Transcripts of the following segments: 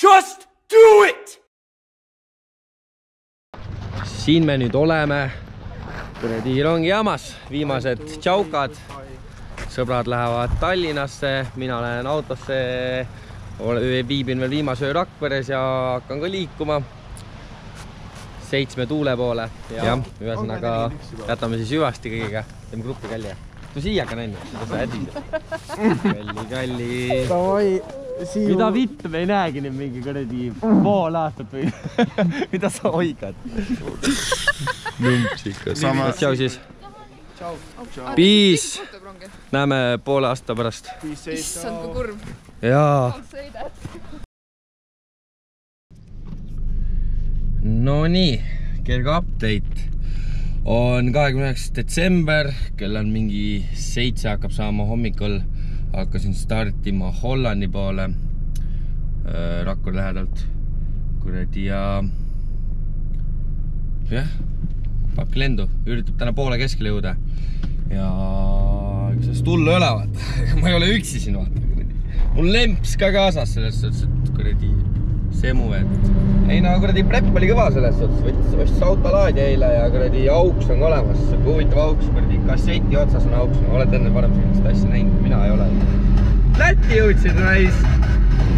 Just do it! Siin me nüüd oleme kuradi rongijaamas, viimased tšaukad. Sõbrad lähevad Tallinnasse, mina lähen autosse, viibin veel viimase öö Rakveres ja hakkan ka liikuma 7 tuule poole. Ja ühesõnaga jätame siis hüvasti kõigiga. Teeme gruppi kalli. Tu siia ka näinud, seda sa hädid. Kalli. Mida vittu, me ei näegi nüüd mingi kuradi pool aastat või mida sa hoigad? Numpsikas. Tšau siis. Peace. Näeme poole aasta pärast. Issand, kui kurb. Jaa. No nii, kerge update. On 29. detsember, kell on mingi 7 hakkab saama hommikul. Hakkasin startima Hollandi poole Rakvere lähedalt kuradi ja pakki lendu, üritab täna poole keskele jõuda ja sellest tullu ei ole vaata, ma ei ole üksi siin vaata mul lemps ka kaasas selles suhtes, et kuradi semu, et ei no kuradi prepp oli kõva selles suhtes, võttis autolaadi eile ja kuradi auks on olemas, huvitav auks, kuradi kasseti otsas on auks, oled enne parem sellist asja näinud, mina ei ole. Läti jõudsid rais!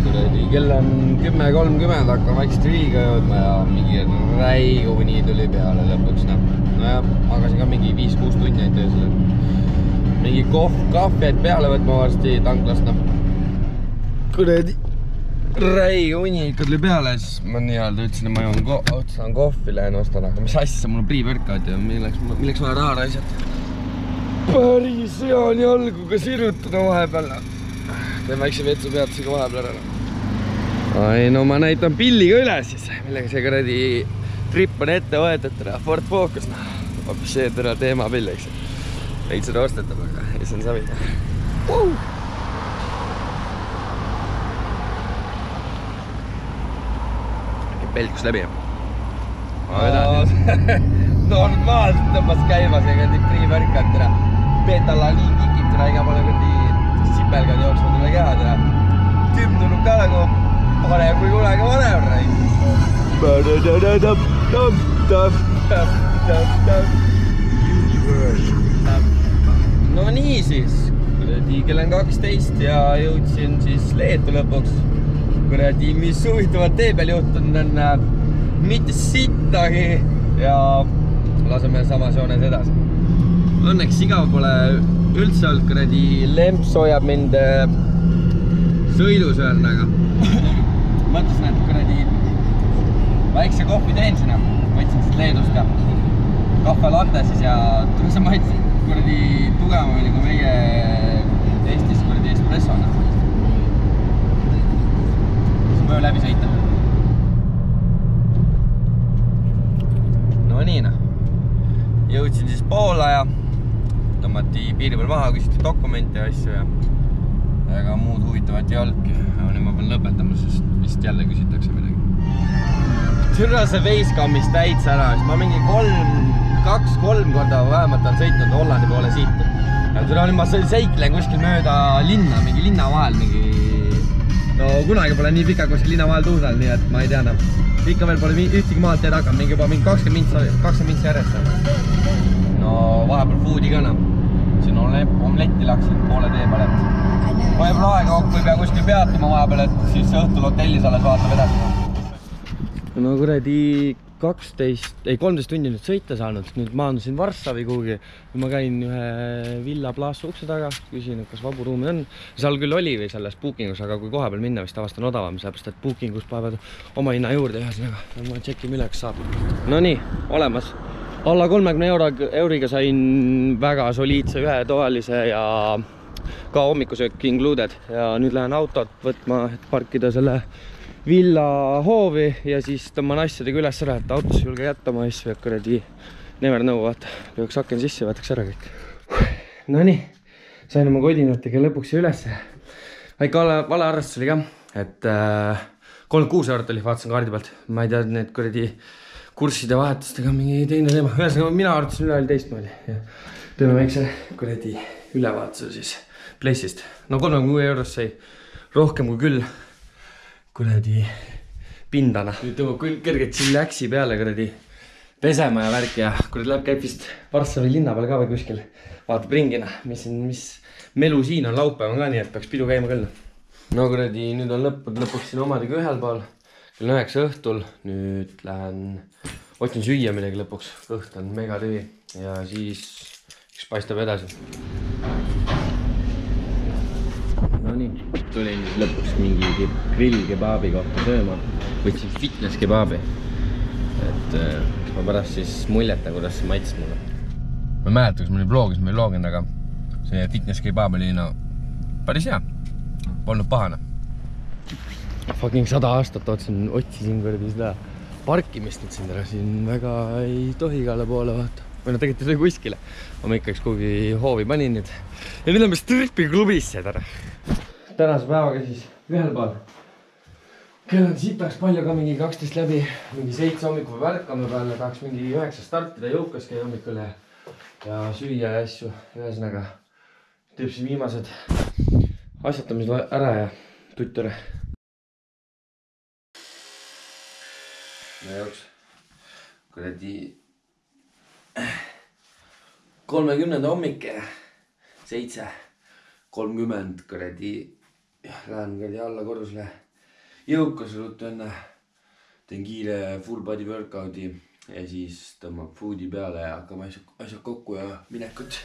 Kuradi kell on 10.30, hakkan vaikselt riiga jõudma ja mingi räigu nii tuli peale lõpuks. No ja magasin ka mingi 5-6 tunni töösel. Mingi kahveid peale võtma varsti tanklast. Kuradi räigu uni ikka tuli peale, siis ma nii-öelda ütlesin, et ma joon kohvi, lähen ostan, aga mis asja, mul on pre-workout ja milleks vaja raha raisata. Päris hea nii algu ka sirutada vahepeal. Teen väikse vetsupeatusega vahepeal ära. Ai, no ma näitan pilli ka üle siis, millega see kuradi trip on ette võetud, Ford Focus. Hoopis see tõra teema pill, eks. Veid seda ostetab, aga ei see on savi. Pelgus läbi. Noonud maalt tõmbas käimas ja kõndi pre-workout ära. Petallaliin kikib täna iga pole kõndi sipelgad jooksvad üle keha täna. Tümdunub ka nagu parem kui kunagi varem räis. No nii siis, kell on 12 ja jõudsin siis Leetu lõpuks. Kuradi, mis huvitavad tee peal juhtunud on mitte sittagi ja laseme samas joones edasi. Õnneks igav pole üldse olnud, kuradi lemps hoiab mind sõidus ühesõnaga. Mõtlesin, et kuradi väikse kohvi teen sinna, võtsin siit Leedust ka kahve latte siis ja tuli see maitsi kuradi tugevamini kui meie Eestis kuradi espressona. Mõju läbi sõita. No nii, jõudsin siis Poola ja tõmmati piiri peal maha, küsiti dokumente ja asju ja ega muud huvitavat ei olnudki. Nüüd ma pean lõpetama, sest vist jälle küsitakse midagi. Türa see veiskammis täitsa ära, sest ma mingi 2-3 korda vähemalt on sõitnud Hollandi poole siit. Ja türa nüüd ma seiklen kuskil mööda linna, mingi linna vahel mingi. No kunagi pole nii pika kuskil linna vahel tuusal, nii et ma ei tea. Ikka veel pole ühtegi maalt teed hakkab, mingi juba 20 mintsi järjest. No vahepeal foodi ka siin omletti laksin poole tee peale. Võib-olla aega kokku ei pea kuskil peatuma vahepeal, et siis õhtul hotellis alles vaatab edasi. No kuradi 13 tundi nüüd sõita saanud, nüüd maandusin Varssavi kuhugi. Ma käin ühe Villa Plaza ukse taga, küsin, kas vabu ruumi on. Seal küll oli või selles bookingus, aga kui koha peal minna, vist avastan odavam, sellepärast, et bookingus paevad oma hinna juurde ühesõnaga. Ma tšekime üle, kas saab. No nii, olemas. Alla 30 euriga sain väga soliidse ühetoalise ja ka hommikusöök included. Ja nüüd lähen autot võtma, et parkida selle Villa hoovi ja siis tõmban asjadega üles ära, et autos julge jättama, siis peab kuradi never know, vaata. Peaks aken sisse, võtaks ära kõik. No nii, sain oma kodinatega lõpuks üles. Väike vale arvestus oli ka, et 36 eurot oli, vaatasin kaardi pealt. Ma ei tea, need kuradi kursside vahetustega mingi teine teema. Ühesõnaga, mina arvutasin üle oli teistmoodi. Teeme väikse kuradi ülevaatuse siis Place'ist. No 36 eurost sai rohkem kui küll. kuradi pindana. Nüüd tõmbab küll kõrget läksi peale kuradi pesema ja värk ja kuradi läheb käib vist Varssavi linna peal ka või kuskil. Vaatab ringina, mis melu siin on, laupäev on ka nii, et peaks pidu käima küll. No kuradi, nüüd on lõpuks siin omadega ühel pool. Kell 9 õhtul, nüüd lähen, otsin süüa midagi lõpuks, õht on mega tüvi ja siis üks paistab edasi. No nii, tulin lõpuks mingi grillkebaabi kohta sööma, võtsin fitness kebaabi, et ma pärast siis muljetan, kuidas see maitses mulle. Ma ei mäleta, kas ma nüüd vlogin, aga see fitness kebaab oli päris hea, polnud pahane. Fucking 100 aastat otsisin kõrdi seda parkimist nüüd siin väga ei tohi igale poole vaata. Või no tegelikult ei kuskile. Ma ikkaks kuhugi hoovi panin nüüd. Ja nüüd on me stripiklubisse täna. Tänase päevaga siis ühel pool. Kell on sipaks palju ka mingi 12 läbi. Mingi 7 hommikul värkame peale. Tahaks mingi 9 startida jõukas käi hommikul ja süüa ja asju. Ühesõnaga teeb siin viimased asjatamised ära ja tutture. Ja jooks kuradi 30. hommik 7:30 kuradi lähen kuradi alla korrusele jõukase ruttu enne teen kiire full body workout'i ja siis tõmbab foodi peale ja hakkame asjad kokku ja minekut.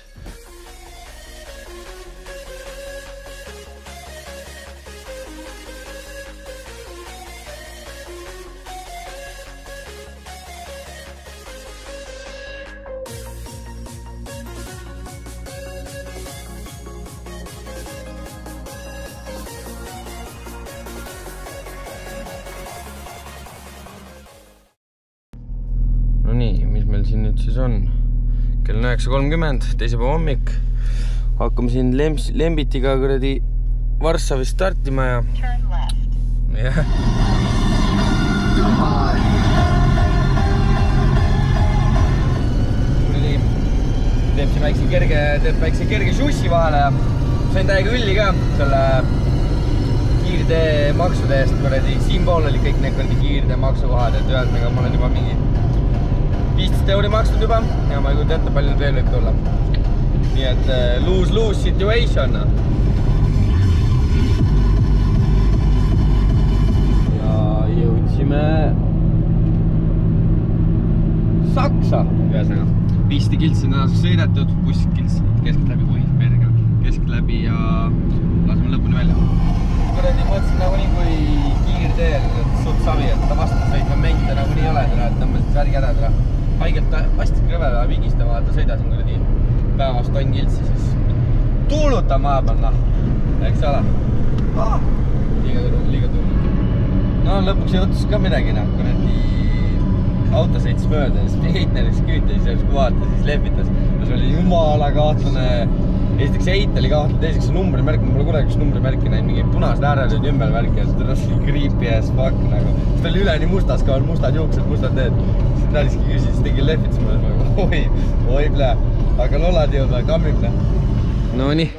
No nii, mis meil siin nüüd siis on? Kell 9:30, teisipäeva hommik. Hakkame siin Lembitiga kuradi Varssavist startima ja... jah. Teeb siin väikse kerge šussi vahele ja sain täiega ülli ka selle kiirtee maksude eest kuradi. Siinpool oli kõik need kuradi kiirtee maksukohad, et ühesõnaga ma olen juba mingi 15 euri maksnud juba ja ma ei kujuta ette, palju nüüd veel võib tulla. Nii et lose situation. Ja jõudsime Saksa. Ühesõnaga 500 kiltsi tänaseks sõidetud, kuskilt keskläbi ja laseme lõpuni välja. Kuradi mõtlesin nagunii kui kiirteel, suht savi, et ta vastas sõitma mente nagunii ei ole, et tõmbasid värgi ära. Haigelt hästi krõvele vigistama, et ta sõidasin kuradi päevast tonn kiltsi, siis tuuluta maa panna, eks ole. Liiga tulnud. No lõpuks jõutus ka midagi, kuradi auto sõitis mööda ja siis heitneris küüti, siis kui vaata, siis lepitas. See oli jumala kahtlane, esiteks heit oli kahtlane, teiseks numbrimärk, ma pole kunagi üks numbrimärki näinud, mingi punased äärel olid ümbermärki ja seda oli creepy as fuck nagu. Siis ta oli üleni mustas ka, mustad juuksed, mustad teed. Siis näliski küsis, siis tegi lepitas mulle, oi plää, aga lollad jõudva, kammib. No nii,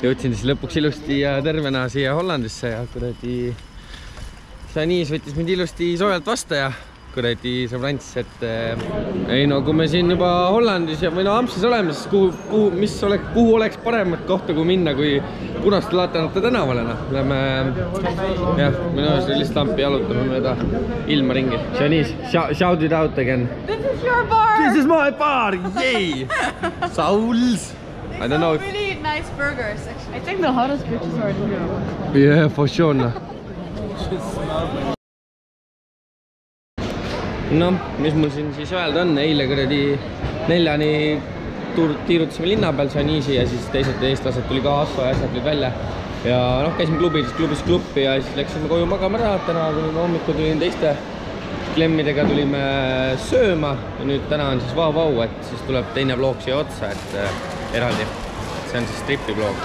jõudsin siis lõpuks ilusti ja tervena siia Hollandisse ja kuradi Janice võttis mind ilusti soojalt vasta ja kuradi sõbrants, et ei no kui me siin juba Hollandis ja või no Amstis oleme, siis kuhu oleks paremat kohta kui minna kui Punaste Laatenate tänavale. Lähme jah, minu ühes lihtsalt lampi jalutame mööda ilma ringi. Janice, shout it out again. This is your bar! This is my bar! Yay! Sauls! I don't know if... really nice burgers, actually. I think the hottest bitches are in here. Yeah, for sure. No, mis mul siin siis öelda on, eile kuradi 4-ni tiirutasime linna peal Janice'i ja siis teised eestlased tuli ka Asso ja asjad tulid välja. Ja noh, käisime klubis klubbi ja siis läksime koju magama ära. Täna tulime hommikul tulin teiste klemmidega tulime sööma ja nüüd täna on siis vau, et siis tuleb teine vlog siia otsa, et eraldi. See on siis tripi vlog.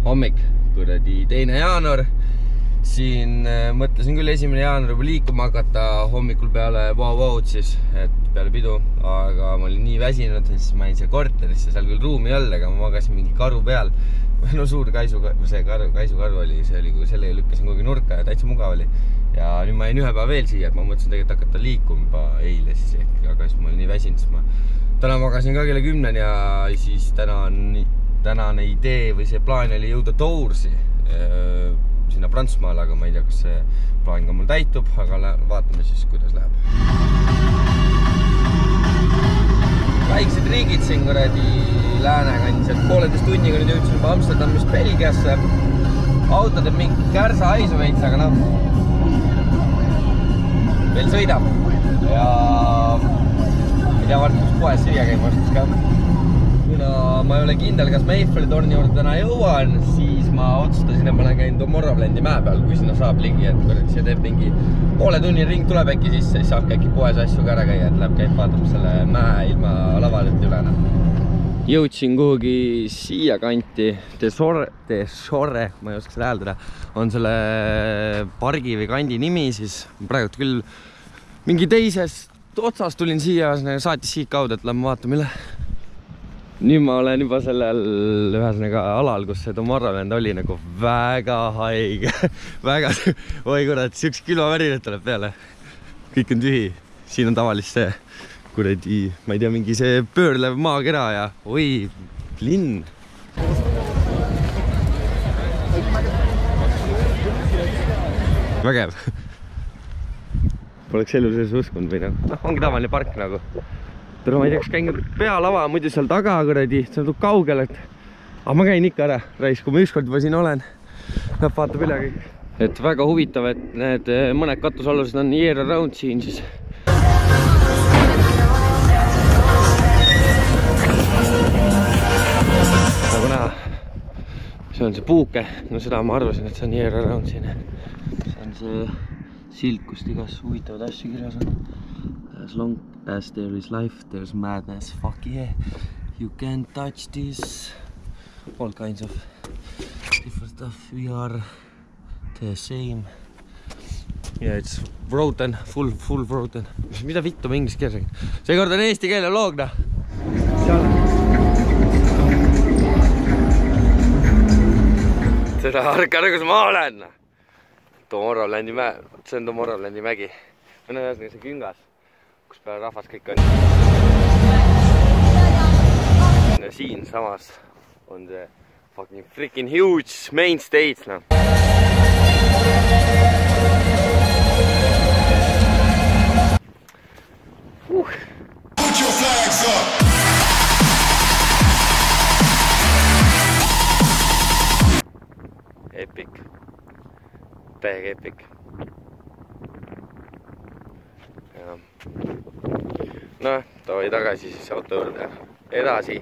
Hommik, kuradi 2. jaanuar. siin mõtlesin küll 1. jaanuar juba liikuma hakata hommikul peale Wow siis, et peale pidu, aga ma olin nii väsinud, siis ma jäin siia korterisse, seal küll ruumi ei olnud, aga ma magasin mingi karu peal. No suur kaisukaru oli, selle lükkasin kuhugi nurka ja täitsa mugav oli. Ja nüüd ma jäin ühe päeva veel siia, et ma mõtlesin tegelikult hakata liikuma juba eile siis ehk, aga siis ma olin nii väsinud, siis ma täna magasin ka kella 10 ja siis tänane idee või see plaan oli jõuda Toursi sinna Prantsusmaale, aga ma ei tea, kas see plaan ka mul täitub, aga vaatame siis, kuidas läheb. Väiksed riigid siin kuradi läänekandis, et 1,5 tunniga nüüd jõudsin juba Amsterdamist Belgiasse. Auto teeb mingi kärsa haisu veits, aga noh, veel sõidab ja ei tea varsti, kus poes süüa käib vastus ka. Kuna ma ei ole kindel, kas ma Eiffeli torni juurde täna jõuan, siis ma otsustasin, et ma lähen käin Tomorrowlandi mäe peal, kui sinna saab ligi, et kuradi see teeb mingi 1,5 tunni ring tuleb äkki sisse, siis saab äkki poes asju ka ära käia, et läheb käib vaatab selle mäe ilma lavaleti ülena. Jõudsin kuhugi siia kanti, De Sorre, ma ei oska seda hääldada, on selle pargi või kandi nimi, siis praegu küll mingi teisest otsast tulin siia, saatis siit kaudu, et lähme vaatame üle. Nüüd ma olen juba sellel ühesõnaga alal, kus see Tomorrowland oli nagu väga haige. Väga, oi kurat, üks kilovärinat tuleb peale. Kõik on tühi. Siin on tavalist see kuradi, ma ei tea, mingi see pöörlev maakera ja oi, linn. Vägev. Poleks elu selles uskunud või noh, ongi tavaline park nagu. Pero ma ei tea, kas käin pealava, muidu seal taga kuradi, see on kaugel, et aga ma käin ikka ära, rais, kui ma ükskord juba siin olen, läheb vaatab üle kõik. Et väga huvitav, et need mõned katusalused on year around siin siis. Nagu näha, see on see puuke, no seda ma arvasin, et see on year around siin. See on see silt, kust igas huvitavad asju kirjas on. As long as there is life, there's madness. Fuck yeah, you can't touch this. All kinds of different stuff. We are the same. Yeah, it's broken, full broken. Mida vittu ma inglise keeles räägin? Seekord on eesti keele loog, noh. Seda harka, kus ma olen. Tomorrowlandi mäe. See on Tomorrowlandi mägi. On ühesõnaga see küngas, kus peale rahvas kõik on. Siin samas on see fucking freaking huge main stage, noh. Put your flags up! Epic. Täiega epic. No, tooi tagasi siis auto juurde. Edasi.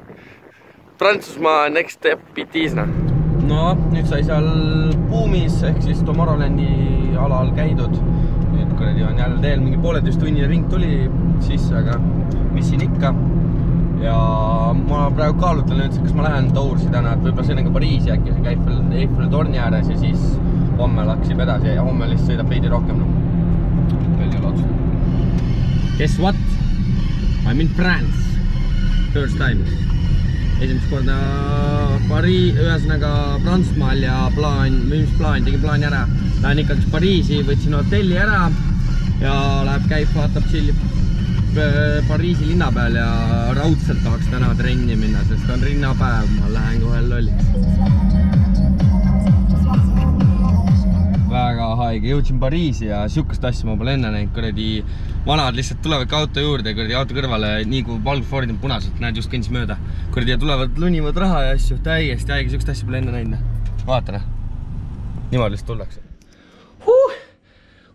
Prantsusmaa next step itisna. No, nüüd sai seal Buumis ehk siis Tomorrowlandi alal käidud. Nüüd kuradi on jälle teel mingi 1,5 tunnine ring tuli sisse, aga mis siin ikka. Ja ma praegu kaalutlen nüüd, kas ma lähen Toursi täna, et võib-olla sõiden ka Pariisi äkki, see käib Eiffeli torni ääres ja siis homme laksib edasi ja homme lihtsalt sõidab veidi rohkem. Veel ei ole otsus. Guess what? I'm in France. First time. Esimest korda ühesõnaga Prantsusmaal ja tegin plaani ära. Lähen ikkagi Pariisi, võtsin hotelli ära ja läheb käib, vaatab chillib Pariisi linna peal ja raudselt tahaks täna trenni minna, sest on rinnapäev, ma lähen kohe lolliks. Väga haige, jõudsin Pariisi ja siukest asja ma pole enne näinud, kuradi vanad lihtsalt tulevad auto juurde, kuradi auto kõrvale, nii kui valgusfoorid on punaselt, näed just kõndis mööda. Kuradi tulevad lunivad raha ja asju, täiesti haige, siukest asja pole enne näinud. Vaatane, niimoodi lihtsalt tullakse.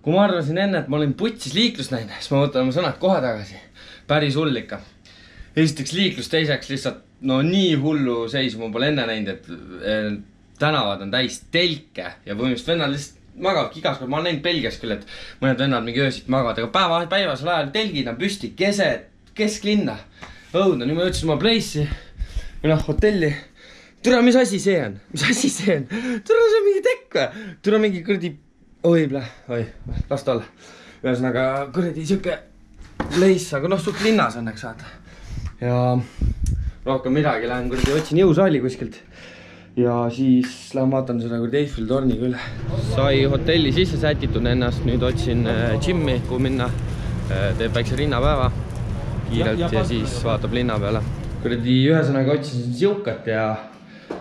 Kui ma arvasin enne, et ma olin putsis liiklust näinud, siis ma võtan oma sõnad kohe tagasi. Päris hull ikka. Esiteks liiklus, teiseks lihtsalt no nii hullu seisu ma pole enne näinud, et tänavad on täis telke ja põhimõtteliselt vennad lihtsalt magavadki igas kord. Ma olen näinud Belgias küll, et mõned vennad mingi öösid magavad, aga päevasel ajal telgid on püsti keset kesklinna. Õudne, nüüd ma jõudsin oma place'i või noh, hotelli. Türa, mis asi see on? Mis asi see on? Türa, see on mingi tekk või? Türa mingi kuradi oi, las ta olla. Ühesõnaga kuradi siuke leis, aga noh, suht linnas õnneks saada. Ja rohkem midagi, lähen kuradi otsin jõusaali kuskilt. Ja siis lähen vaatan seda kuradi Eiffeli torni küll. Sai hotelli sisse sätitud ennast, nüüd otsin gymmi, kuhu minna. Teeb väikse rinnapäeva kiirelt ja siis vaatab linna peale. Kuradi ühesõnaga otsisin siukat ja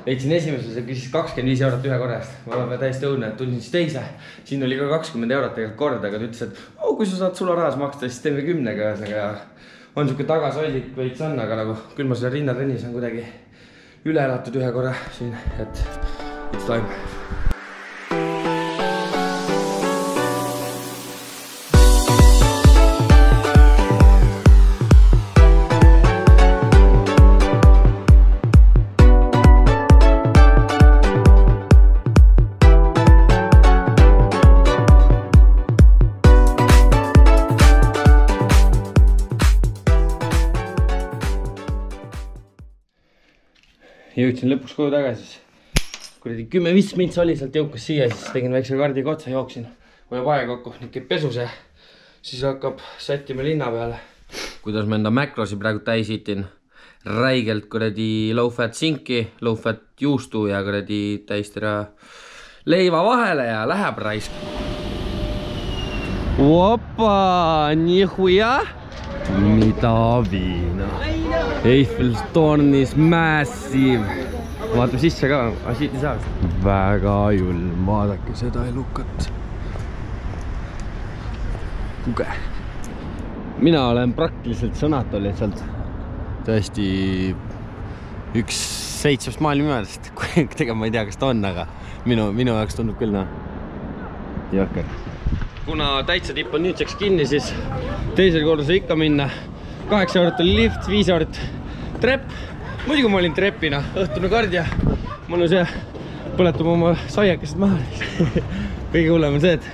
leidsin esimesel, see küsis 25 eurot ühe korra eest. Ma olen täiesti õudne, et tundsin siis teise. Siin oli ka 20 eurot tegelikult kord, aga ta ütles, et kui sa saad sularahas maksta, siis teeme 10-ga ühesõnaga. On siuke tagasollik veits on, aga nagu küll ma selle rinnatrennis on kuidagi üle elatud ühe korra siin, et it's time. Jõudsin lõpuks koju tagasi. Kuradi 10-15 mints oli sealt jõukas siia, siis tegin väikse kardiga otsa, jooksin. Hoiab aega kokku, nüüd käib pesus ja siis hakkab sättima linna peale. Kuidas ma enda Macrosi praegu täisitin. Räigelt kuradi low-fat sinki, low-fat juustu ja kuradi täistira leiva vahele ja läheb raisk. Opa, nihuja! Mida viina? Eiffel tornis massive. Vaatab sisse ka, aga siit ei saa. Väga julm, vaadake seda elukat. Kuge. Mina olen praktiliselt sõnatu lihtsalt. Tõesti üks 7 maailmimäärast. Tegelikult ma ei tea, kas ta on, aga minu jaoks tundub küll jõhker. Kuna täitsa tipp on nüüdseks kinni, siis teisel korrusel ikka minna. 8 eurot oli lift, 5 eurot trepp. Muidugi ma olin trepina, õhtune kardia. Mul on see, põletab oma saiakesed maha. Kõige hullem on see, et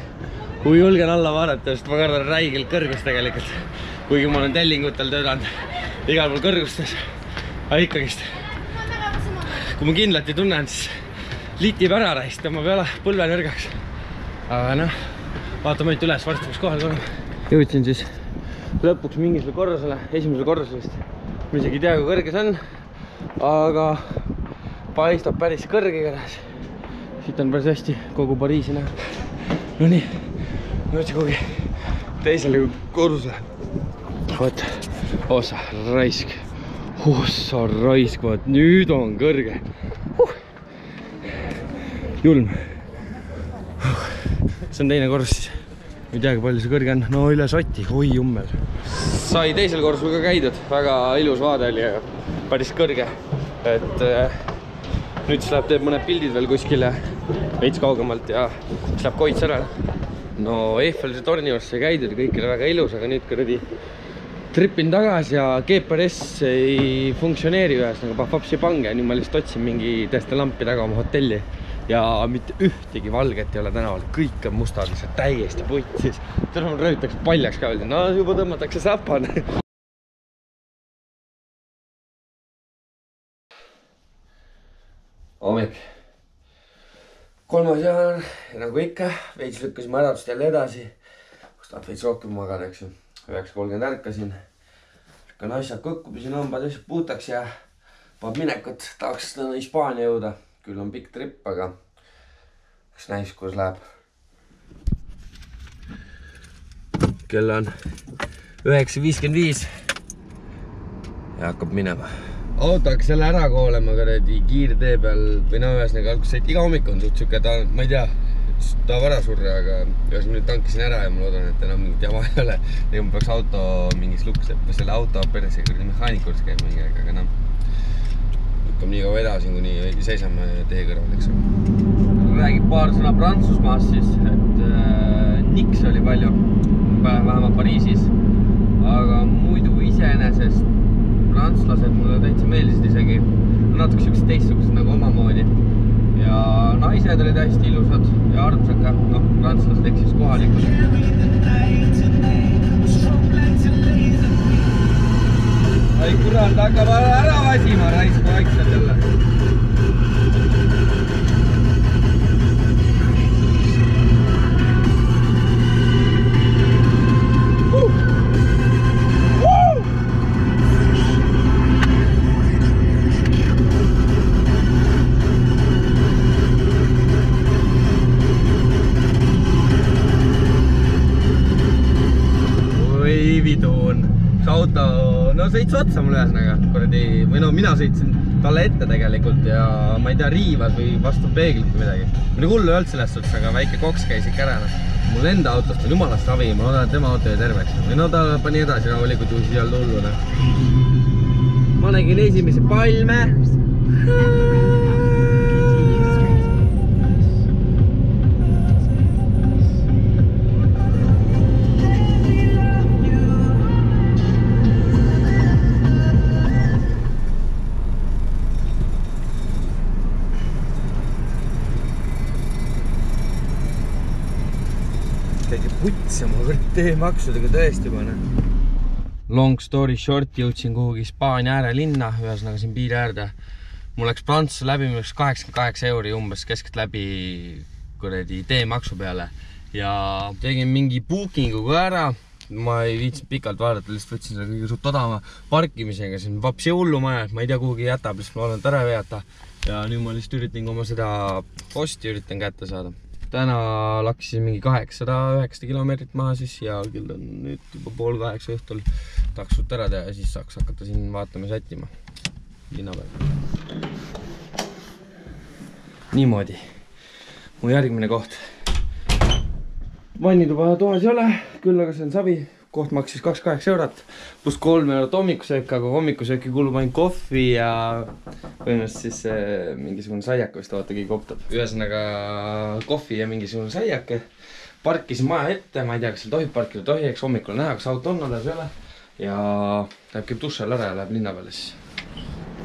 kui julgen alla vaadata, sest ma kardan räigelt kõrgust tegelikult. Kuigi ma olen tellingutel töödanud igal pool kõrgustes. Aga ikkagist, kui ma kindlalt ei tunnen, siis litib ära raist, tõmbab jala põlve nõrgaks. Aga noh, vaatame ainult üles, varsti peaks kohal olema. Jõudsin siis lõpuks mingisele korrusele, esimesele korruselist. Ma isegi ei tea, kui kõrge see on, aga paistab päris kõrge igatahes. Siit on päris hästi kogu Pariisi näha. No nii, ma ütlesin kuhugi teisele korrusele. Vaat, osa raisk. Osa raisk, vaat nüüd on kõrge. Julm. See on teine korrus siis. Ei teagi palju see kõrge on. No üle soti, oi jummel. Sai teisel korrusul ka käidud. Väga ilus vaade oli ja päris kõrge. Et nüüd siis läheb teeb mõned pildid veel kuskile veits kaugemalt ja siis läheb koits ära. No Eiffeli torni juures sai käidud ja kõik oli väga ilus, aga nüüd kuradi tripin tagasi ja GPS ei funktsioneeri ühes nagu papsi pange. Nüüd ma lihtsalt otsin mingi täiesti lampi taga oma hotelli. Ja mitte ühtegi valget ei ole tänaval, kõik on mustad, mis on täiesti putsis. Täna ma röötaks paljaks ka öelda, no juba tõmmatakse säpan. Hommik. 3. jaanuar ja nagu ikka, veits lükkasime äratust jälle edasi. Kus tahab veits rohkem magada, eks ju. 9.30 ärkasin. Lükkan asjad kokku, pisin hambad asjad puutaks ja paneb minekut. Tahaks täna Hispaania jõuda. Küll on pikk trip, aga kas näis, kus läheb. Kell on 9.55 ja hakkab minema. Auto hakkas jälle ära koolema kiirtee peal või no ühesõnaga alguses iga hommik on suht siuke, ma ei tea, ta vara surra, aga ühesõnaga nüüd tankisin ära ja ma loodan, et enam mingit jama ei ole. Ja ma peaks auto mingis luks, või selle auto perse mehaanikurs käib mingi aeg, aga noh. Nii kaua edasi, kuni seisame tee kõrval, eks ole. Räägib paar sõna Prantsusmaast siis, et niks oli palju, vähemalt Pariisis, aga muidu iseenesest prantslased mulle täitsa meeldisid isegi, natuke siuksed teistsugused nagu omamoodi. Ja naised olid hästi ilusad ja armsad ka, noh, prantslased ehk siis kohalikud. Ai kurat, hakkab ära vasima raisku vaikselt jälle. vidun. See auto, no sõits otsa mul ühesnaga, või no mina sõitsin talle ette tegelikult ja ma ei tea, riivas või vastu peeglit või midagi. Minu hullu ei olnud selles suhtes, aga väike koks käis ikka ära. Mul enda autost on jumalast ravi, ma loodan, et tema auto jäi terveks. Või no ta pani edasi rahulikult, juhis ei olnud hullu. Ma nägin esimesi palme. Putsi oma teemaksudega tõesti juba. Long story short, jõudsin kuhugi Hispaania äärelinna, ühesõnaga siin piiri äärde. Mul läks Prantsuse läbimiseks 88 euri umbes keskelt läbi teemaksu peale ja tegin mingi bookingu ka ära. Ma ei viitsinud pikalt vaadata, lihtsalt võtsin selle kõige suht odavama parkimisega. See on vapsi hullumaja, ma ei tea kuhugi jätab, lihtsalt ma olen ära veeta. Ja nüüd ma lihtsalt üritan oma seda posti üritan kätte saada. Täna laksin mingi 809 kilomeetrit maha siis ja küll on nüüd juba 7:30 õhtul taksut ära teha ja siis saaks hakata siin vaatama ja sättima linna peal. Niimoodi. Mu järgmine koht. Vannituba toas ei ole, küll aga see on savi. Koht maksis 28 eurot, pluss 3 eurot hommikusöök, aga hommikusööki kulub ainult kohvi ja põhimõtteliselt siis mingisugune saiake vist keegi koptab. Ühesõnaga kohvi ja mingisugune saiake. Parkisin maja ette, ma ei tea, kas seal tohib parkida, tohi, eks hommikul näha, kas auto on alles ei ole. Ja läheb käib duši all ära ja läheb linna peale siis.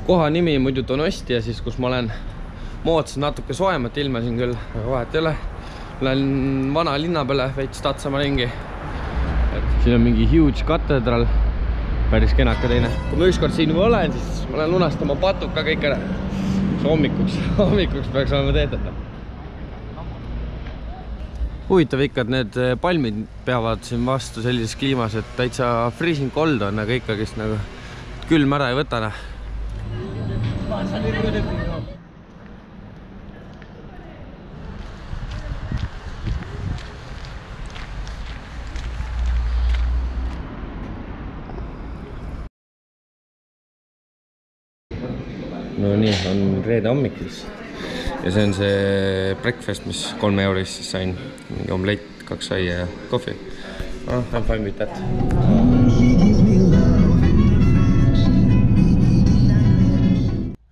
Koha nimi muidu Donosti ja siis kus ma olen moodsin natuke soojemat ilma siin küll, aga vahet ei ole. Lähen vana linna peale veits tatsama ringi. Siin on mingi huge katedral, päris kenaka teine. Kui ma ükskord siin olen, siis ma lähen lunastama patuka kõik ära. Hommikuks peaks olema teetada. Huvitav ikka, et need palmid peavad siin vastu sellises kliimas, et täitsa freezing cold on, aga ikkagist nagu külm ära ei võta. No nii, on reede hommikis ja see on see breakfast, mis 3 eurist siis sain. Mingi omlett, 2 saia ja kohvi. I'm fine with that.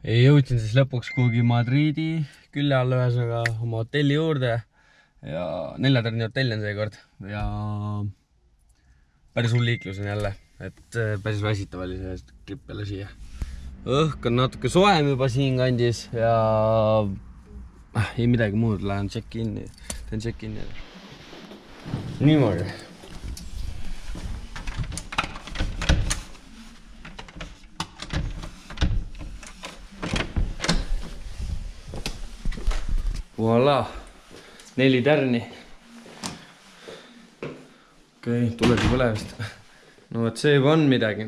Jõudsin siis lõpuks kuhugi Madridi külje all ühesõnaga oma hotelli juurde ja 4-tärni hotell on seekord ja päris hull liiklus on jälle, et päris väsitav oli see trip jälle siia. Õhk on natuke soem juba siin kandis ja ei midagi muud, lähen check-in. Teen check-in ja niimoodi. Voilà, 4 tärni. Okei, tuled ei põle vist. No et see juba on midagi.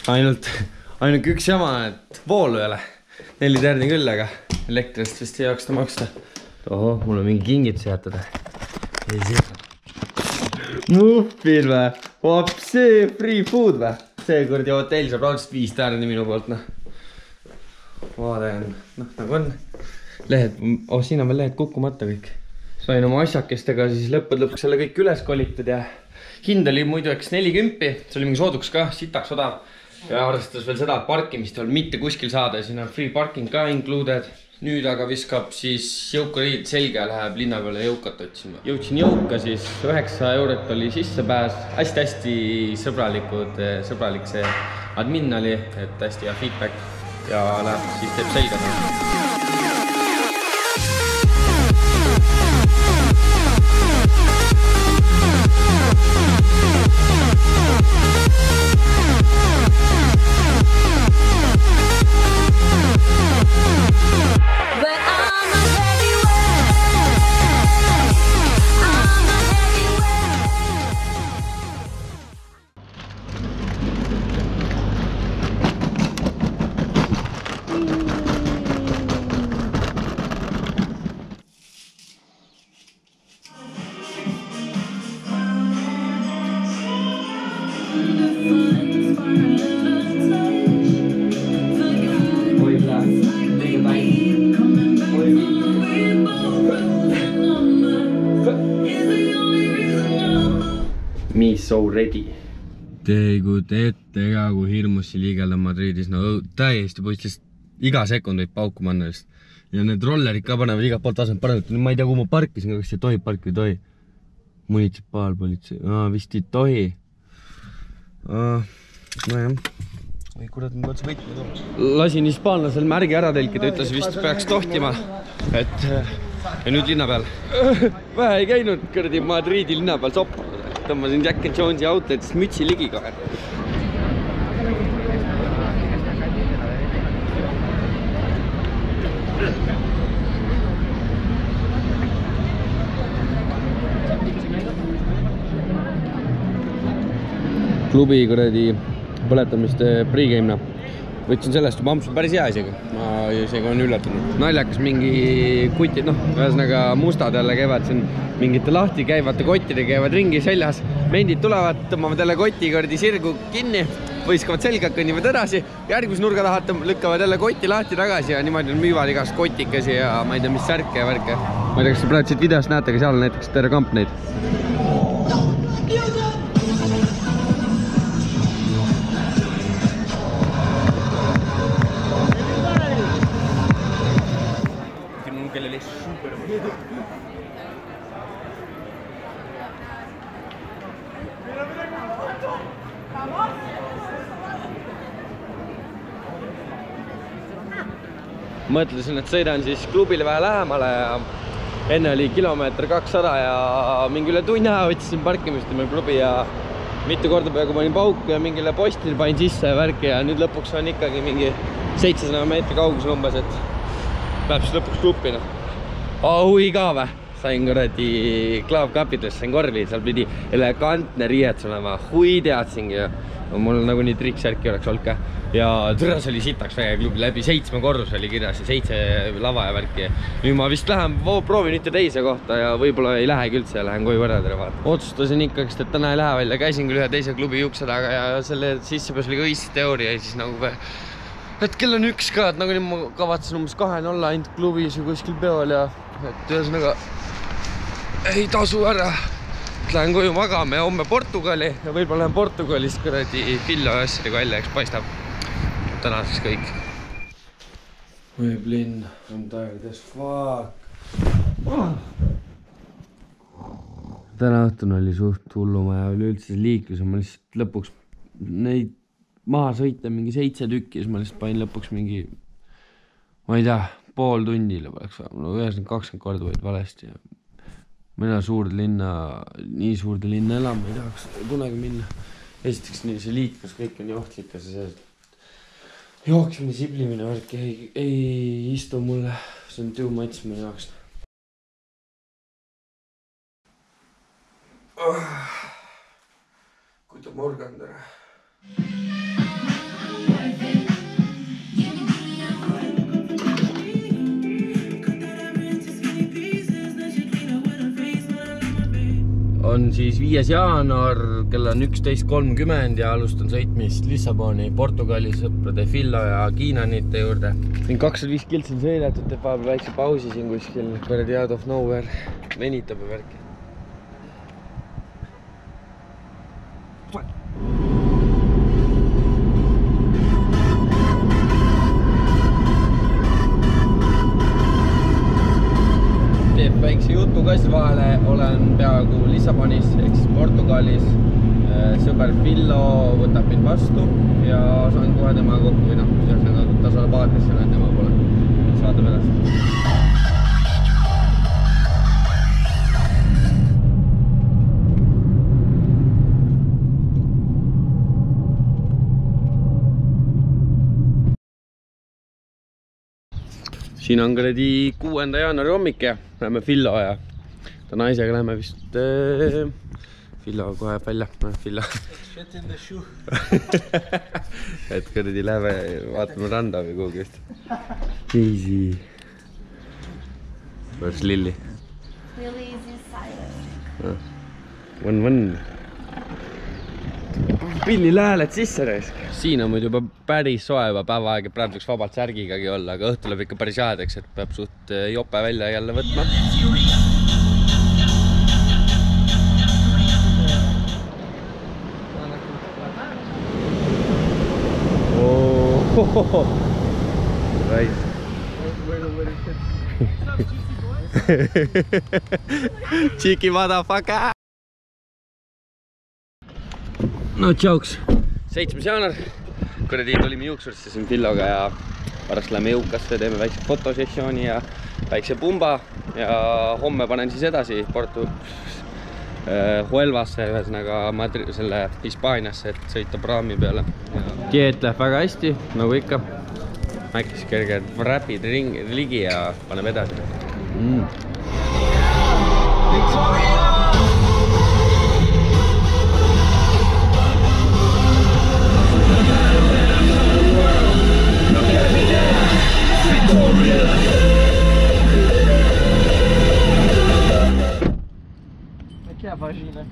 Ainult üks jama, et voolu ei ole. 4 tärni küll, aga elektrist vist ei jaksta maksta. Oho, mul on mingi kingitus jätada. Ei siin. Muffin või? Vapsi, free food või? Seekord ja hotell saab raudselt 5 tärni minu poolt. Vaade on, nagu on. Lehed, siin on veel lehed kukkumata kõik. Sain oma asjakestega siis lõpuks selle kõik üles kolitud ja hind oli muidu 40, see oli mingi sooduks ka, sitaks odav. Ja arvestades veel seda, et parkimist ei olnud mitte kuskil saada ja siin on free parking ka included. Nüüd aga viskab siis jõuka riid selge ja läheb linna peale jõukat otsima. Jõudsin jõuka siis 9 eurot oli sissepääs. Hästi sõbralik see admin oli, et hästi hea feedback ja läheb siis teeb selge. Me so ready. Te ei kujuta ette ega kui hirmus siin liigelda Madridis, no täiesti põhiliselt iga sekund võib pauku manna just. Ja need rollerid ka panevad igalt poolt tasemel panevad, ma ei tea, kuhu ma parkisin, kas see tohib parki või tohi. Munitsipaalpolitsei, vist ei tohi. Nojah, või kurat, ma otsa võitma toon. Lasin hispaanlasel märgi ära telkida, ütles vist peaks tohtima, et ja nüüd linna peal. Vähe ei käinud kõrdi Madridi linna peal soppa. Tõmbasin Jack and Jones'i outletist mütsi ligi kahe. Klubi kuradi põletamiste pre-game'na. Võtsin sellest juba ampsu päris hea isegi. Ma isegi on üllatunud. Naljakas mingi kutid, ühesõnaga mustad jälle käivad siin mingite lahti käivate kottide käivad ringi seljas. Mendid tulevad, tõmbavad jälle koti kordi sirgu kinni, võiskavad selga, kõnnivad edasi. Järgmis nurga taha lükkavad jälle koti lahti tagasi ja niimoodi müüvad igast kotikesi ja ma ei tea, mis särke ja värke. Ma ei tea, kas te praegu siit videost näete, aga seal näiteks terve kamp neid. Mõtlesin, et sõidan siis klubile vähe lähemale ja enne oli kilomeeter 200 ja mingi üle tunni aja võtsin parkimist meil klubi ja mitu korda peaaegu panin pauku ja mingile postile panin sisse ja värki ja nüüd lõpuks on ikkagi mingi 700 meetri kaugusel umbes, et läheb siis lõpuks klubina. Hui ka vä? Sain kuradi Club Capitalist, sain korvi, seal pidi elegantne riietus olema, hui teadsingi ja mul nagu nii triksärki oleks olnud ka. Ja tõras oli sitaks väga klubi läbi 7 korrus oli kirjas ja 7 lava ja värki. Nüüd ma vist lähen, proovin ühte teise kohta ja võibolla ei lähegi üldse ja lähen koju võrradele vaata. Otsustasin ikkagi, et täna ei lähe välja, käisin küll ühe teise klubi ukse taga ja selle sissepääs oli ka õist teooria ja siis nagu et kell on 1 ka, et nagu nüüd ma kavatsen umbes 2 olla ainult klubis või kuskil peol ja et ühesõnaga ei tasu ära. Lähen koju magama ja homme Portugali ja võib-olla lähen Portugalist kuradi Fillo asjadega välja, eks paistab. Tänaseks kõik. Võib linn, on tired as fuck. Täna õhtun oli suht hulluma ja üleüldse liiklus ja ma lihtsalt lõpuks neid maha sõita mingi 7 tükki ja siis ma lihtsalt panin lõpuks mingi, ma ei tea, pool tunnile poleks vaja. No 20 korda võid valesti ja mina nii suurde linna elama ei tahaks kunagi minna. Esiteks nii see liiklus kõik on nii ohtlik ja see jooksmine, siblimine värk ei istu mulle. See on too much mu jaoks. Kuida morgand ära. On siis 5. jaanuar, kell on 11.30 ja alustan sõitmist Lissaboni, Portugali sõprade Fillo ja Kiinanite juurde. Siin 205 kiltsi on sõidetud, teeb vahepeal väikse pausi siin kuskil, kuradi out of nowhere, venitab ja värki. Väikse jutu ka siis vahele, olen peaaegu Lissabonis ehk siis Portugalis. Sõber Fillo võtab mind vastu ja saan kohe temaga kokku või ta saab aadressi lähen tema poole. Saadab edasi. Siin on kuradi 6. jaanuari hommik ja läheme Fillo ja ta naisega läheme vist Fillo kohe välja. Fillo. Et kuradi läheme vaatame randa või kuhugi vist. Easy. Where's Lily? Lily is inside. One. pilli lääled sisse raisk. Siin on muidu juba päris soe juba päeva aeg, et praegu võiks vabalt särgigagi olla, aga õhtul läheb ikka päris jäädeks, et peab suht jope välja jälle võtma. Rais. Cheeky motherfucker! No jokes. 7. jaanuar. Kuradi tulime juuksurisse siin Pilloga ja pärast läheme jõukasse, teeme väikse fotosessiooni ja väikse pumba ja homme panen siis edasi Huelvasse, ühesõnaga selle Hispaaniasse, et sõita praami peale. Dieet läheb väga hästi, nagu ikka. Mäkis kerged räpid ligi ja paneb edasi. क्या vagina?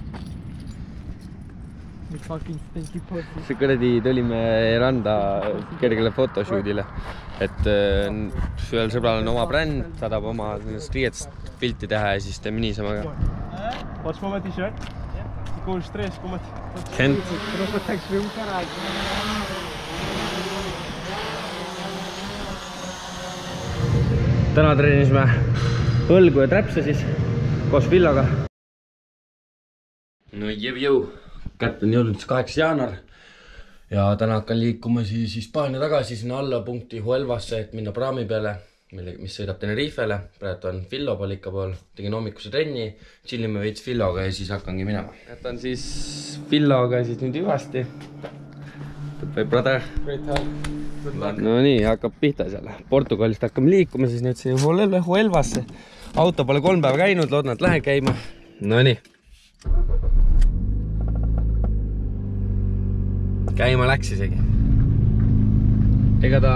Fucking stinky pussy. See kuradi tulime randa kergele photoshootile, et ühel sõbral on oma bränd, saadab oma riietest pilti teha ja siis teeme niisama ka. Poți mă t-shirt? Cu un stres, cum mă Kent. Täna treenisime õlgu ja täpse siis koos Villoga. No jõu, kätte on jõudnud 8. jaanuar ja täna hakkan liikuma siis Hispaania tagasi sinna alla punkti Huelvasse, et minna praami peale, mis sõidab Tenerifele. Praegu on Villo pool ikka pool, tegin hommikuse trenni, chillime veits Villoga ja siis hakkangi minema. Jätan siis Villoga siis nüüd hüvasti. Goodbye, brother. No nii, hakkab pihta seal. Portugalist hakkame liikuma siis nüüd siia Huelvasse. Auto pole 3 päeva käinud, loodan, et lähen käima. No nii. Käima läks isegi. Ega ta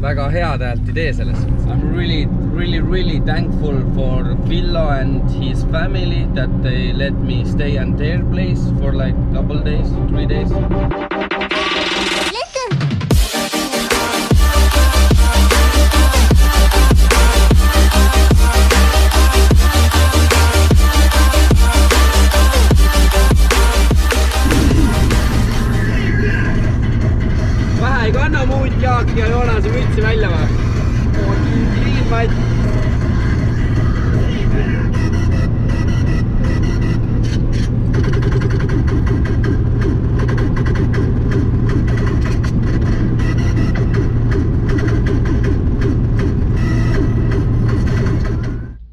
väga head häält ei tee selles. I'm really thankful for Villo and his family that they let me stay at their place for like couple days, 3 days. Vähe ei kanna muud Jaaki ja Joonase mütsi välja või? Kliimaid.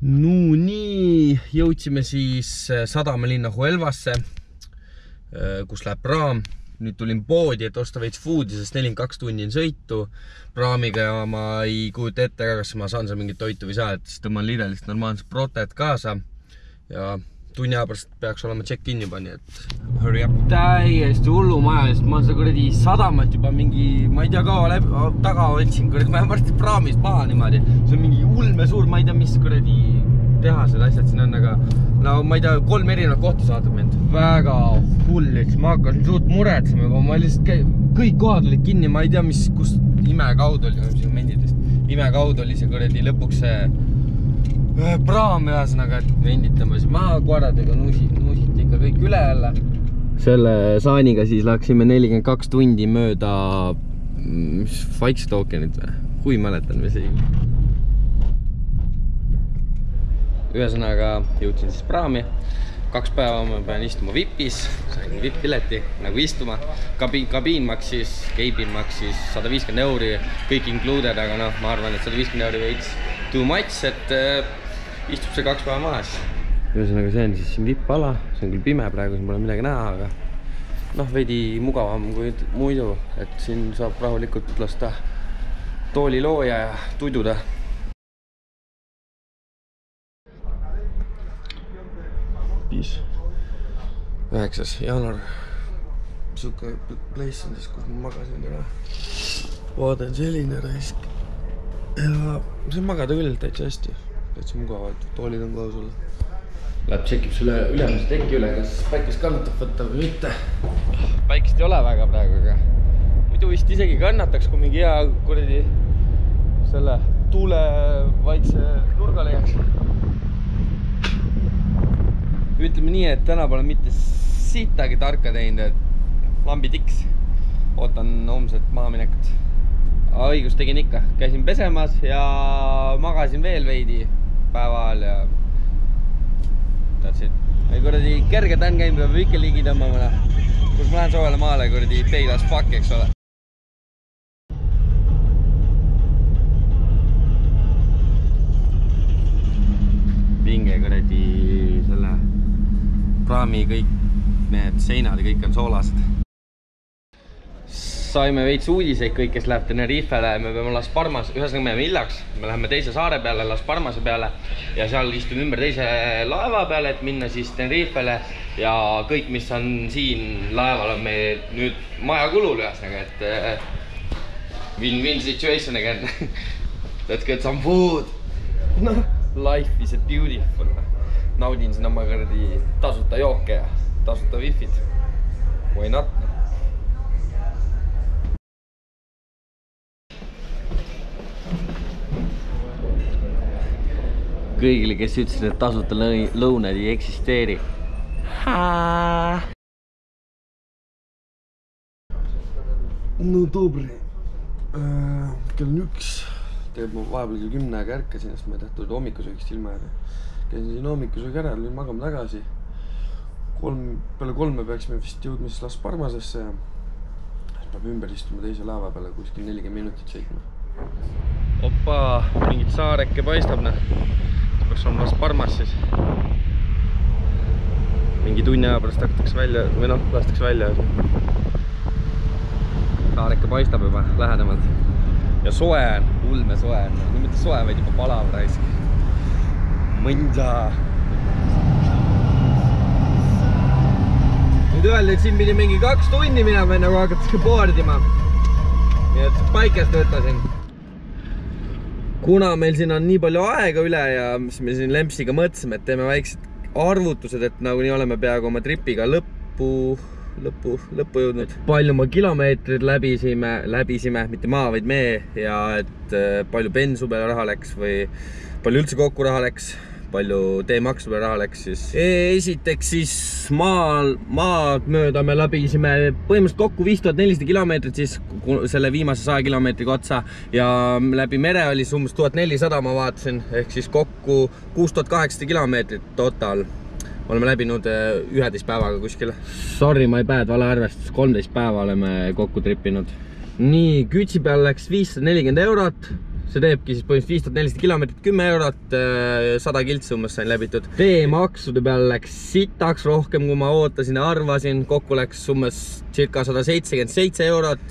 No nii, jõudsime siis sadamalinna Huelvasse, kus läheb praam. Nüüd tulin poodi, et osta veits foodi, sest 42 tundi on sõitu praamiga ja ma ei kujuta ette ka, kas ma saan seal mingit toitu või saa, et siis tõmban liidalist normaalselt proteed kaasa ja tunni aja pärast peaks olema check-in juba, nii et hurry up. Täiesti hullu maja, sest ma olen seda kuradi sadamat juba mingi, ma ei tea kaua taga otsin, kuradi ma olen varsti praamist maha niimoodi. See on mingi ulme suur, ma ei tea mis kuradi tehased asjad siin on, aga no ma ei tea, 3 erinevat kohta saatab mind. Väga hull, et ma hakkasin suht muretsema juba, ma lihtsalt kõik kohad olid kinni, ma ei tea, kus imekaud oli, imekaud oli see kuradi lõpuks see praam ühesõnaga, et venditame siis maha koeradega, nuusiti ikka kõik üle jälle. Selle saaniga siis läksime 42 tundi mööda Vaikset ookeanit või? Kui mäletan või see. Ühesõnaga jõudsin siis praami. 2 päeva ma pean istuma VIPis, sain VIP-pileti nagu istuma. Kabiin maksis 150 €, kõik included, aga noh, ma arvan, et 150 € veits too much, et istub see 2 päeva maha siis. Ühesõnaga see on siis siin VIP-ala, see on küll pime praegu, siin pole midagi näha, aga noh, veidi mugavam kui muidu, et siin saab rahulikult lasta toolilooja ja tududa. Peace. 9. jaanuar. Suke place on siis, kus ma magasin täna. Vaade on selline raisk. Ja see magada küll täitsa hästi. Täitsa mugavad, toolid on kohe sulle. Läheb tšekib sulle ülemise teki üle, kas päikest kannatab võtta või mitte. päikest ei ole väga praegu, aga muidu vist isegi kannataks, kui mingi hea kuradi selle tuule vaikse nurga leiaks. Ütleme nii, et täna pole mitte siitagi tarka teinud, et lambi tiks. Ootan homset maaminekut. Õigus tegin ikka. Käisin pesemas ja magasin veel veidi päeval ja tahtsin. Kuradi kerge tän käinud, peab ikka ligi tõmbama. Kus ma lähen soovele maale, kuradi paid as fuck, eks ole. Pinge kuradi selle praami kõik need seinad ja kõik on soolased. Saime veits uudiseid kõik, kes läheb Tenerifele, me peame Las Palmas, ühesõnaga me jääme hiljaks, me läheme teise saare peale, Las Palmase peale ja seal istun ümber teise laeva peale, et minna siis Tenerifele ja kõik, mis on siin laeval, on meil nüüd maja kulul ühesõnaga, et win-win situation again. Let's get some food. No, life is a beautiful. Naudin siin oma kõrdi tasuta jooke ja tasuta wifid. Why not? Kõigile, kes ütlesid, et tasuta lõunad ei eksisteeri. No dobri. Kell on 1. Tegelikult ma vahepeal kell 10 aega ärkasin, sest ma ei tahtnud hommikusöögist ilma jääda. Käisin siin hommikusöögi ära, lõin magama tagasi. Peale 3 peaksime vist jõudma siis Las Palmasesse ja siis peab ümber istuma teise laeva peale kuskil 40 minutit sõitma. Opa, mingit saareke paistab, peaks olema Las Palmas siis. Mingi tunni aja pärast hakatakse välja, või noh, lastakse välja. Saareke paistab juba lähedamalt. Ja soe on, ulme soe on. No mitte soe, vaid juba palav raisk. Mõnda. Nüüd öeldi, et siin pidi mingi 2 tunni minema, enne kui hakatakse boardima. Nii et paikest võtasin. Kuna meil siin on nii palju aega üle ja mis me siin Lempsiga mõtlesime, et teeme väiksed arvutused, et nagu nii oleme peaaegu oma tripiga lõppu jõudnud. Palju ma kilomeetrid läbisime, mitte maa, vaid me ja et palju bensu peale raha läks või palju üldse kokku raha läks, palju teemaksu peale raha läks siis. Esiteks siis maad mööda me läbisime põhimõtteliselt kokku 5400 kilomeetrit siis selle viimase 100 kilomeetriga otsa ja läbi mere oli siis umbes 1400 ma vaatasin, ehk siis kokku 6800 kilomeetrit total. Oleme läbinud 11 päevaga kuskil. Sorry, my bad, vale arvestus, 13 päeva oleme kokku trippinud. Nii, kütsi peal läks 540 eurot. See teebki siis põhimõtteliselt 5400 kilomeetrit, 10 eurot, 100 kiltsi umbes sain läbitud. Teemaksude peal läks sitaks rohkem, kui ma ootasin ja arvasin. Kokku läks umbes circa 177 eurot.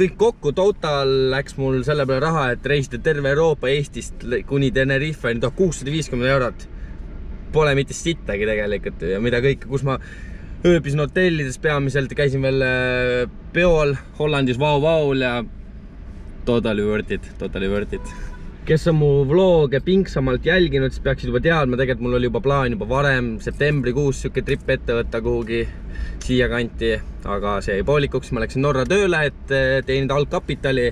Kõik kokku total läks mul selle peale raha, et reisida terve Euroopa Eestist kuni Tenerife 1650 eurot. Pole mitte sittagi tegelikult ja mida kõike, kus ma ööbisin hotellides peamiselt, käisin veel peol Hollandis Vau-Vaul ja totally worth it. Kes on mu vlooge pingsamalt jälginud, siis peaksid juba teadma, tegelikult mul oli juba plaan juba varem septembrikuus siuke trip ette võtta kuhugi siia kanti, aga see jäi poolikuks, ma läksin Norra tööle, et teenida algkapitali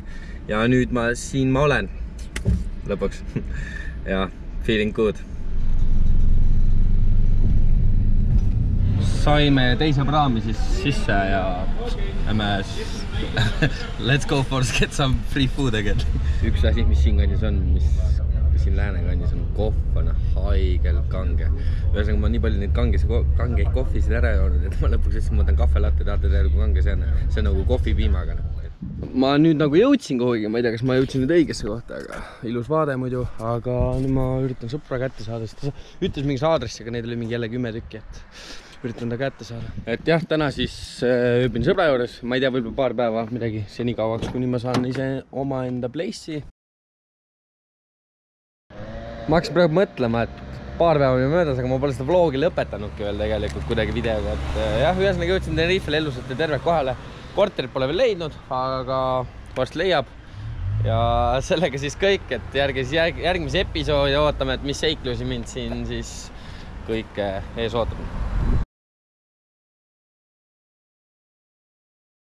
ja nüüd siin ma olen lõpuks ja feeling good. Saime teise praami siis sisse ja let's go for get some free food again. Üks asi, mis siin kandis on, mis siin lääne kandis on kohv, on haigelt kange. Ühesõnaga ma nii palju neid kangeid kohvisid ära joonud, et ma lõpuks ütlesin, ma võtan kahvelatte, tahate teada, kui kange see on. See on nagu kohvipiimaga. Ma nüüd nagu jõudsin kuhugi, ma ei tea, kas ma jõudsin nüüd õigesse kohta, aga ilus vaade muidu, aga nüüd ma üritan sõpra kätte saada, sest ta ütles mingis aadressi, aga neid oli mingi jälle 10 tükki, et üritan ta kätte saada. Et jah, täna siis ööbin sõbra juures, ma ei tea, võib-olla paar päeva midagi seni kauaks, kuni ma saan ise omaenda place'i. Ma hakkasin praegu mõtlema, et paar päeva möödas, aga ma pole seda vlogi lõpetanudki veel tegelikult kuidagi videoga, et jah, ühesõnaga jõudsin Tenerifele ellusate terve kohale. Korterit pole veel leidnud, aga varsti leiab. Ja sellega siis kõik, et järgmise episoodi ootame, et mis seiklusi mind siin siis kõik ees ootab.